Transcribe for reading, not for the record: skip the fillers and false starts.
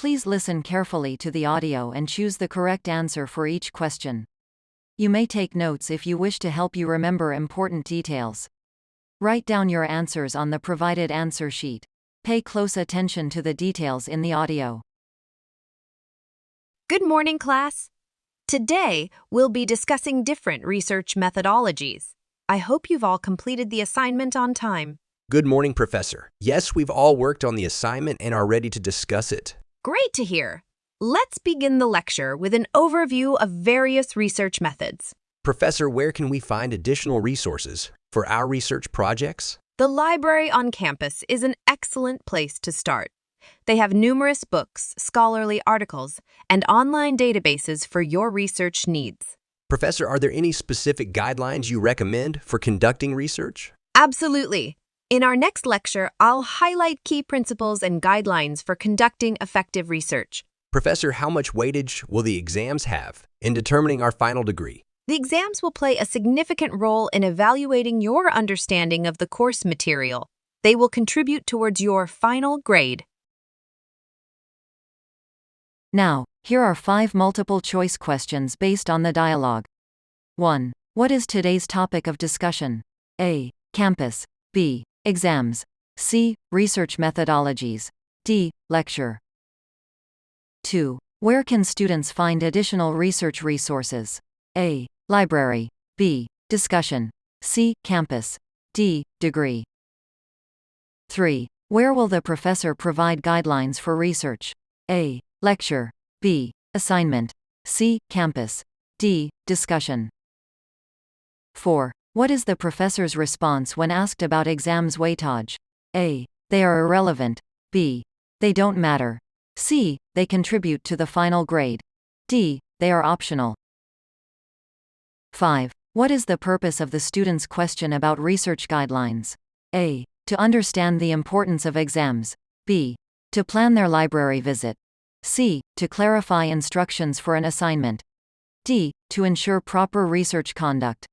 Please listen carefully to the audio and choose the correct answer for each question. You may take notes if you wish to help you remember important details. Write down your answers on the provided answer sheet. Pay close attention to the details in the audio. Good morning, class. Today, we'll be discussing different research methodologies. I hope you've all completed the assignment on time. Good morning, Professor. Yes, we've all worked on the assignment and are ready to discuss it. Great to hear. Let's begin the lecture with an overview of various research methods. Professor, where can we find additional resources for our research projects? The library on campus is an excellent place to start. They have numerous books, scholarly articles, and online databases for your research needs. Professor, are there any specific guidelines you recommend for conducting research? Absolutely. In our next lecture, I'll highlight key principles and guidelines for conducting effective research. Professor, how much weightage will the exams have in determining our final degree? The exams will play a significant role in evaluating your understanding of the course material. They will contribute towards your final grade. Now, here are 5 multiple-choice questions based on the dialogue. 1. What is today's topic of discussion? A. Campus. B. Exams. C. Research methodologies. D. Lecture. 2. Where can students find additional research resources? A. Library. B. Discussion. C. Campus. D. Degree. 3. Where will the professor provide guidelines for research? A. Lecture. B. Assignment. C. Campus. D. Discussion. 4. What is the professor's response when asked about exams weightage? A. They are irrelevant. B. They don't matter. C. They contribute to the final grade. D. They are optional. 5. What is the purpose of the student's question about research guidelines? A. To understand the importance of exams. B. To plan their library visit. C. To clarify instructions for an assignment. D. To ensure proper research conduct.